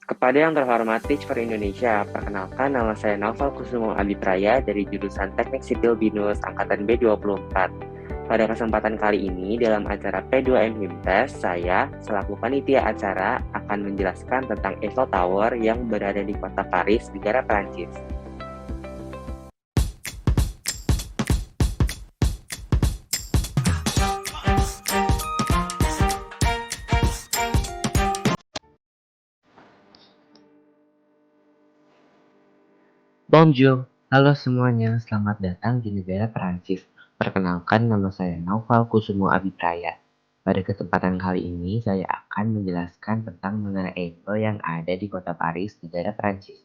Kepada yang terhormat Teach for Indonesia, perkenalkan nama saya Naufal Kusumo Abipraya dari jurusan Teknik Sipil BINUS Angkatan B24. Pada kesempatan kali ini, dalam acara P2M Himtes, saya selaku panitia acara akan menjelaskan tentang Eiffel Tower yang berada di kota Paris, negara Prancis. Bonjour, halo semuanya, selamat datang di negara Perancis. Perkenalkan, nama saya Naufal Kusumo Abipraya. Pada kesempatan kali ini, saya akan menjelaskan tentang Menara Eiffel yang ada di kota Paris, negara Perancis.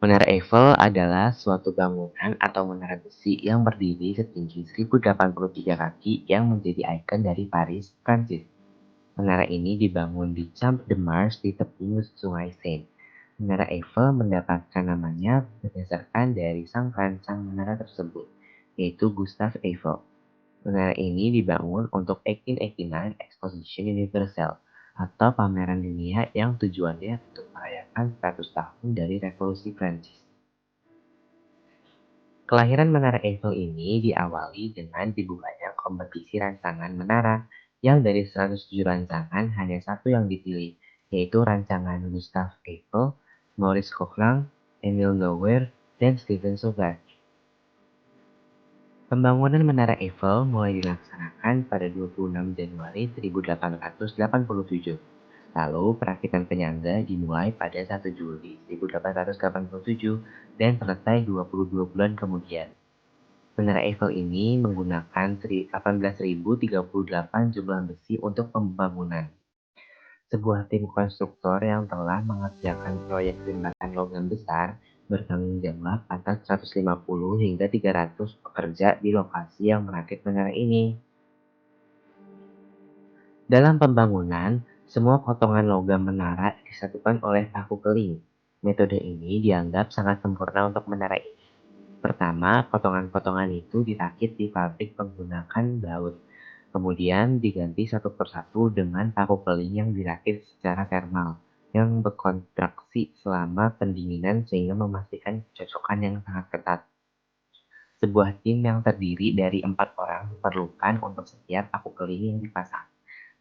Menara Eiffel adalah suatu bangunan atau menara besi yang berdiri setinggi 1083 kaki yang menjadi ikon dari Paris, Prancis. Menara ini dibangun di Champ de Mars di tepi Sungai Seine. Menara Eiffel mendapatkan namanya berdasarkan dari sang perancang menara tersebut, yaitu Gustave Eiffel. Menara ini dibangun untuk 1889 Exposition Universelle, atau pameran dunia yang tujuannya untuk merayakan 100 tahun dari Revolusi Prancis. Kelahiran Menara Eiffel ini diawali dengan dibukanya kompetisi rancangan menara, yang dari 107 rancangan hanya satu yang dipilih, yaitu rancangan Gustave Eiffel, Maurice Coquelin, Emile Louer, dan Steven Sauvage. Pembangunan Menara Eiffel mulai dilaksanakan pada 26 Januari 1887. Lalu perakitan penyangga dimulai pada 1 Juli 1887 dan selesai 22 bulan kemudian. Menara Eiffel ini menggunakan 18.038 jumlah besi untuk pembangunan. Sebuah tim konstruktor yang telah mengerjakan proyek jembatan logam besar bertanggung jawab atas 150 hingga 300 pekerja di lokasi yang merakit menara ini. Dalam pembangunan, semua potongan logam menara disatukan oleh paku keling. Metode ini dianggap sangat sempurna untuk menara ini. Pertama, potongan-potongan itu dirakit di pabrik menggunakan baut. Kemudian diganti satu persatu dengan paku keling yang dirakit secara thermal, yang berkontraksi selama pendinginan sehingga memastikan kecocokan yang sangat ketat. Sebuah tim yang terdiri dari 4 orang diperlukan untuk setiap paku keling yang dipasang.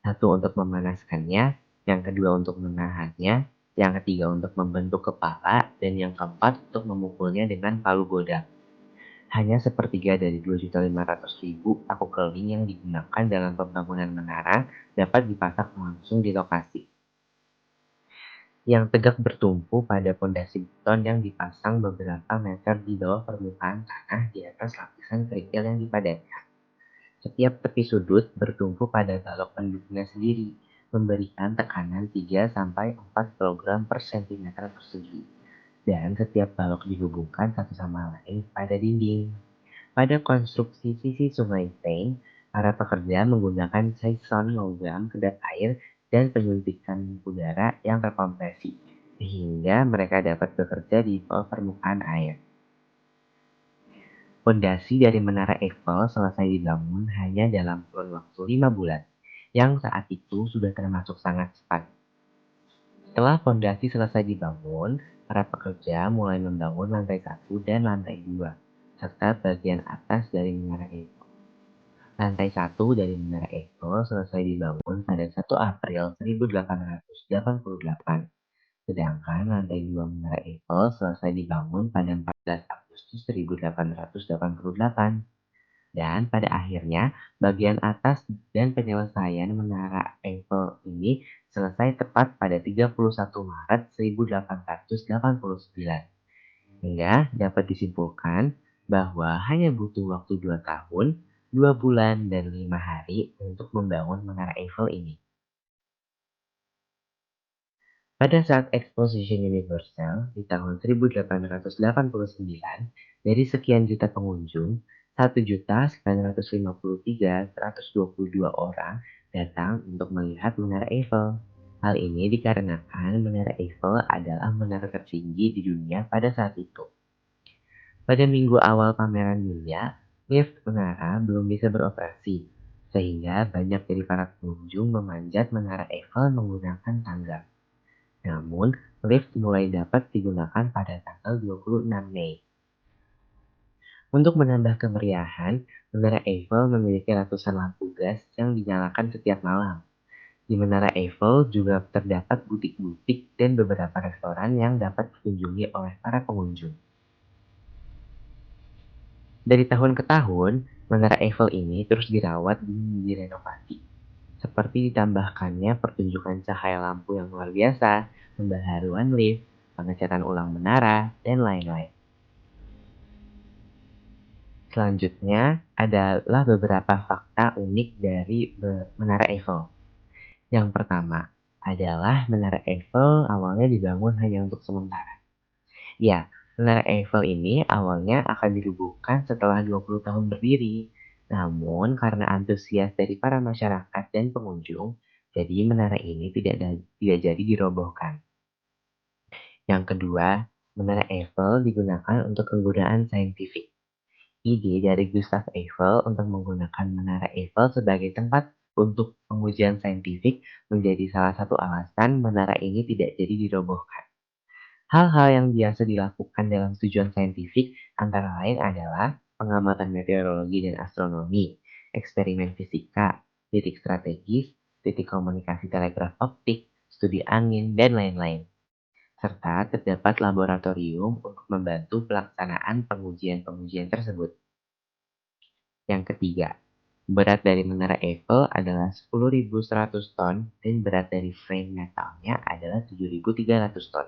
Satu untuk memanaskannya, yang kedua untuk menahannya, yang ketiga untuk membentuk kepala, dan yang keempat untuk memukulnya dengan palu godam. Hanya sepertiga dari 2.500.000 paku keling yang digunakan dalam pembangunan menara dapat dipasang langsung di lokasi. Yang tegak bertumpu pada pondasi beton yang dipasang beberapa meter di bawah permukaan tanah di atas lapisan kerikil yang dipadatkan. Setiap tepi sudut bertumpu pada balok pendukungnya sendiri, memberikan tekanan 3-4 kg per cm persegi. Dan setiap balok dihubungkan satu sama lain pada dinding. Pada konstruksi sisi Sungai Seine, para pekerja menggunakan caisson logam kedap air dan penyuntikan udara yang terkompresi, sehingga mereka dapat bekerja di bawah permukaan air. Pondasi dari Menara Eiffel selesai dibangun hanya dalam kurun waktu 5 bulan, yang saat itu sudah termasuk sangat cepat. Setelah pondasi selesai dibangun, para pekerja mulai membangun lantai 1 dan lantai 2, serta bagian atas dari Menara Eiffel. Lantai 1 dari Menara Eiffel selesai dibangun pada 1 April 1888. Sedangkan lantai 2 Menara Eiffel selesai dibangun pada 14 Agustus 1888. Dan pada akhirnya, bagian atas dan penyelesaian Menara Eiffel ini selesai tepat pada 31 Maret 1889. Hingga dapat disimpulkan bahwa hanya butuh waktu 2 tahun, 2 bulan, dan 5 hari untuk membangun Menara Eiffel ini. Pada saat Exposition Universelle di tahun 1889, dari sekian juta pengunjung, 1.953.122 orang datang untuk melihat Menara Eiffel. Hal ini dikarenakan Menara Eiffel adalah menara tertinggi di dunia pada saat itu. Pada minggu awal pameran dunia, lift menara belum bisa beroperasi. sehingga banyak dari para pengunjung memanjat Menara Eiffel menggunakan tangga. Namun, lift mulai dapat digunakan pada tanggal 26 Mei. Untuk menambah kemeriahan, Menara Eiffel memiliki ratusan lampu gas yang dinyalakan setiap malam. Di Menara Eiffel juga terdapat butik-butik dan beberapa restoran yang dapat dikunjungi oleh para pengunjung. Dari tahun ke tahun, Menara Eiffel ini terus dirawat dan direnovasi, seperti ditambahkannya pertunjukan cahaya lampu yang luar biasa, pembaharuan lift, pengecatan ulang menara, dan lain-lain. Selanjutnya adalah beberapa fakta unik dari Menara Eiffel. Yang pertama adalah Menara Eiffel awalnya dibangun hanya untuk sementara. Ya, Menara Eiffel ini awalnya akan dirubuhkan setelah 20 tahun berdiri. Namun karena antusias dari para masyarakat dan pengunjung, jadi menara ini tidak jadi dirobohkan. Yang kedua, Menara Eiffel digunakan untuk kegunaan saintifik. Ide dari Gustave Eiffel untuk menggunakan Menara Eiffel sebagai tempat untuk pengujian saintifik menjadi salah satu alasan menara ini tidak jadi dirobohkan. Hal-hal yang biasa dilakukan dalam tujuan saintifik antara lain adalah pengamatan meteorologi dan astronomi, eksperimen fisika, titik strategis, titik komunikasi telegraf optik, studi angin, dan lain-lain. Serta terdapat laboratorium untuk membantu pelaksanaan pengujian-pengujian tersebut. Yang ketiga, berat dari Menara Eiffel adalah 10.100 ton dan berat dari frame metalnya adalah 7.300 ton.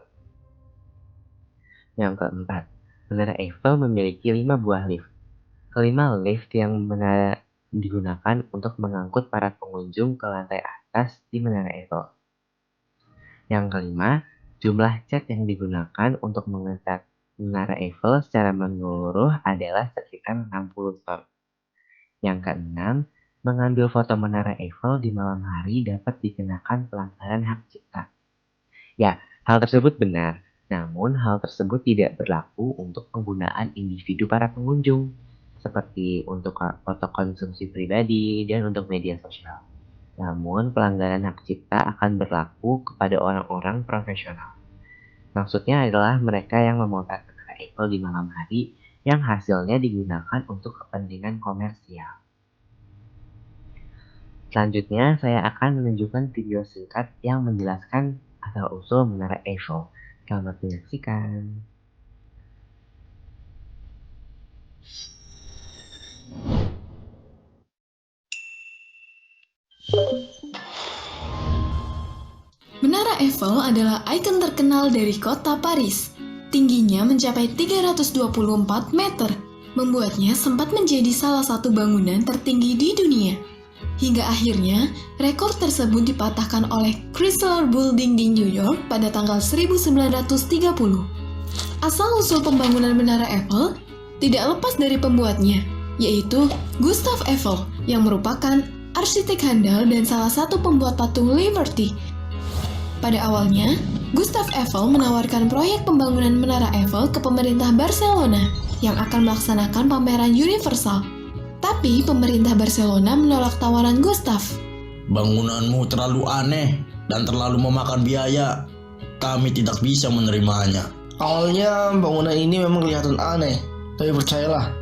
Yang keempat, Menara Eiffel memiliki 5 buah lift. Kelima lift yang digunakan untuk mengangkut para pengunjung ke lantai atas di Menara Eiffel. Yang kelima, jumlah cat yang digunakan untuk mengecat Menara Eiffel secara menyeluruh adalah sekitar 60 ton. Yang keenam, mengambil foto Menara Eiffel di malam hari dapat dikenakan pelanggaran hak cipta. Ya, hal tersebut benar. Namun, hal tersebut tidak berlaku untuk penggunaan individu para pengunjung, seperti untuk foto konsumsi pribadi dan untuk media sosial. Namun, pelanggaran hak cipta akan berlaku kepada orang-orang profesional. Maksudnya adalah mereka yang memotret Menara Eiffel di malam hari yang hasilnya digunakan untuk kepentingan komersial. Selanjutnya, saya akan menunjukkan video singkat yang menjelaskan asal-usul Menara Eiffel. Selamat menyaksikan. Menara Eiffel adalah ikon terkenal dari kota Paris. Tingginya mencapai 324 meter, membuatnya sempat menjadi salah satu bangunan tertinggi di dunia. Hingga akhirnya, rekor tersebut dipatahkan oleh Chrysler Building di New York pada tanggal 1930. Asal-usul pembangunan Menara Eiffel tidak lepas dari pembuatnya, yaitu Gustave Eiffel, yang merupakan arsitek handal dan salah satu pembuat patung Liberty. Pada awalnya, Gustave Eiffel menawarkan proyek pembangunan Menara Eiffel ke pemerintah Barcelona yang akan melaksanakan pameran universal. Tapi pemerintah Barcelona menolak tawaran Gustave. Bangunanmu terlalu aneh dan terlalu memakan biaya. Kami tidak bisa menerimanya. Awalnya bangunan ini memang kelihatan aneh, tapi percayalah,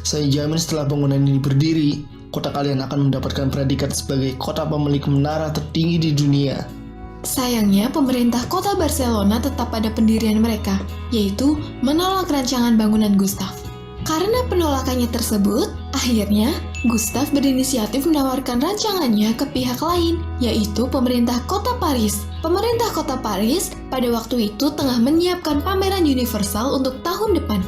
saya jamin setelah bangunan ini berdiri, kota kalian akan mendapatkan predikat sebagai kota pemilik menara tertinggi di dunia. Sayangnya, pemerintah kota Barcelona tetap pada pendirian mereka, yaitu menolak rancangan bangunan Gustave. Karena penolakannya tersebut, akhirnya Gustave berinisiatif menawarkan rancangannya ke pihak lain, yaitu pemerintah kota Paris. Pemerintah kota Paris pada waktu itu tengah menyiapkan pameran universal untuk tahun depan.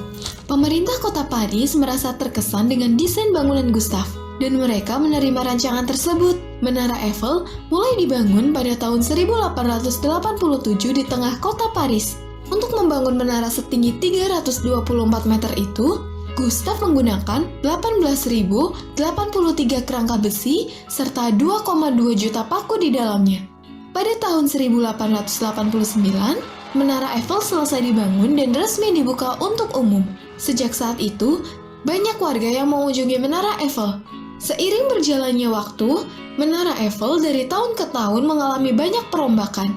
Pemerintah kota Paris merasa terkesan dengan desain bangunan Gustave, dan mereka menerima rancangan tersebut. Menara Eiffel mulai dibangun pada tahun 1887 di tengah kota Paris. Untuk membangun menara setinggi 324 meter itu, Gustave menggunakan 18.083 kerangka besi serta 2,2 juta paku di dalamnya. Pada tahun 1889, Menara Eiffel selesai dibangun dan resmi dibuka untuk umum. Sejak saat itu, banyak warga yang mengunjungi Menara Eiffel. Seiring berjalannya waktu, Menara Eiffel dari tahun ke tahun mengalami banyak perombakan.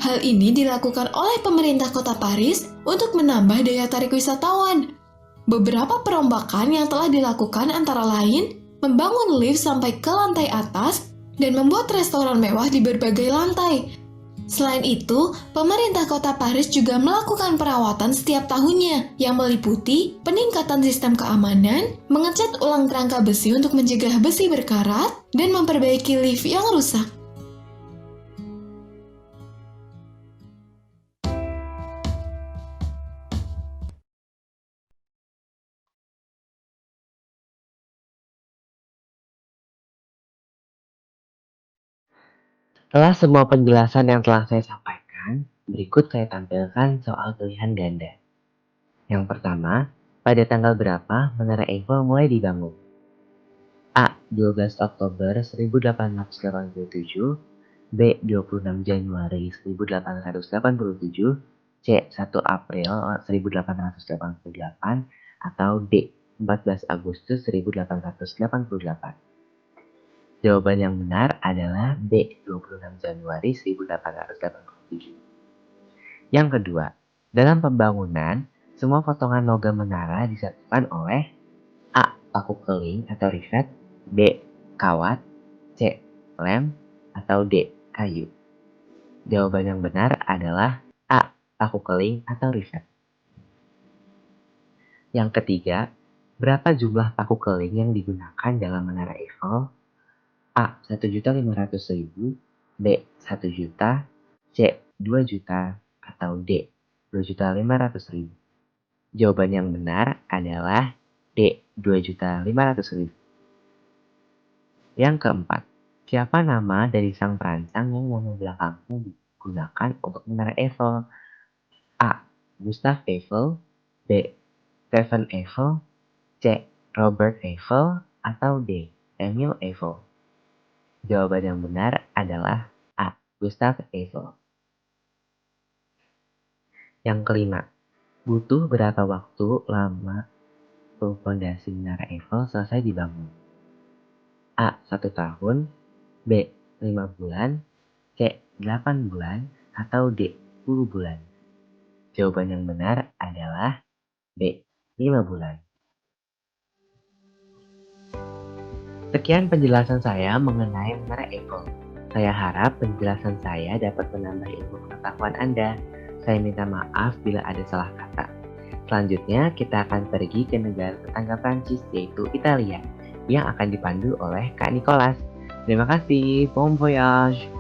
Hal ini dilakukan oleh pemerintah kota Paris untuk menambah daya tarik wisatawan. Beberapa perombakan yang telah dilakukan antara lain membangun lift sampai ke lantai atas dan membuat restoran mewah di berbagai lantai. Selain itu, pemerintah kota Paris juga melakukan perawatan setiap tahunnya yang meliputi peningkatan sistem keamanan, mengecat ulang kerangka besi untuk mencegah besi berkarat, dan memperbaiki lift yang rusak. Setelah semua penjelasan yang telah saya sampaikan, berikut saya tampilkan soal pilihan ganda. Yang pertama, pada tanggal berapa Menara Eiffel mulai dibangun? A. 12 Oktober 1887, B. 26 Januari 1887, C. 1 April 1888, atau D. 14 Agustus 1888. Jawaban yang benar adalah B. 26 Januari 1887. Yang kedua, dalam pembangunan, semua potongan logam menara disatukan oleh A. Paku keling atau rivet, B. Kawat, C. Lem, atau D. Kayu. Jawaban yang benar adalah A. Paku keling atau rivet. Yang ketiga, berapa jumlah paku keling yang digunakan dalam Menara Eiffel? A. 1.500.000, B. 1 juta, C. 2 juta, atau D. 2.500.000. Jawaban yang benar adalah D. 2.500.000. Yang keempat, siapa nama dari sang perancang yang nama belakangnya digunakan untuk Menara Eiffel? A. Gustave Eiffel, B. Stephen Eiffel, C. Robert Eiffel, atau D. Emile Eiffel. Jawaban yang benar adalah A. Gustave Eiffel. Yang kelima, butuh berapa waktu lama fondasi Menara Eiffel selesai dibangun? A. 1 tahun, B. 5 bulan, C. 8 bulan, atau D. 10 bulan. Jawaban yang benar adalah B. 5 bulan. Sekian penjelasan saya mengenai Menara Eiffel. Saya harap penjelasan saya dapat menambah ilmu pengetahuan Anda. Saya minta maaf bila ada salah kata. Selanjutnya kita akan pergi ke negara tetangga Prancis yaitu Italia yang akan dipandu oleh Kak Nicholas. Terima kasih, bon voyage!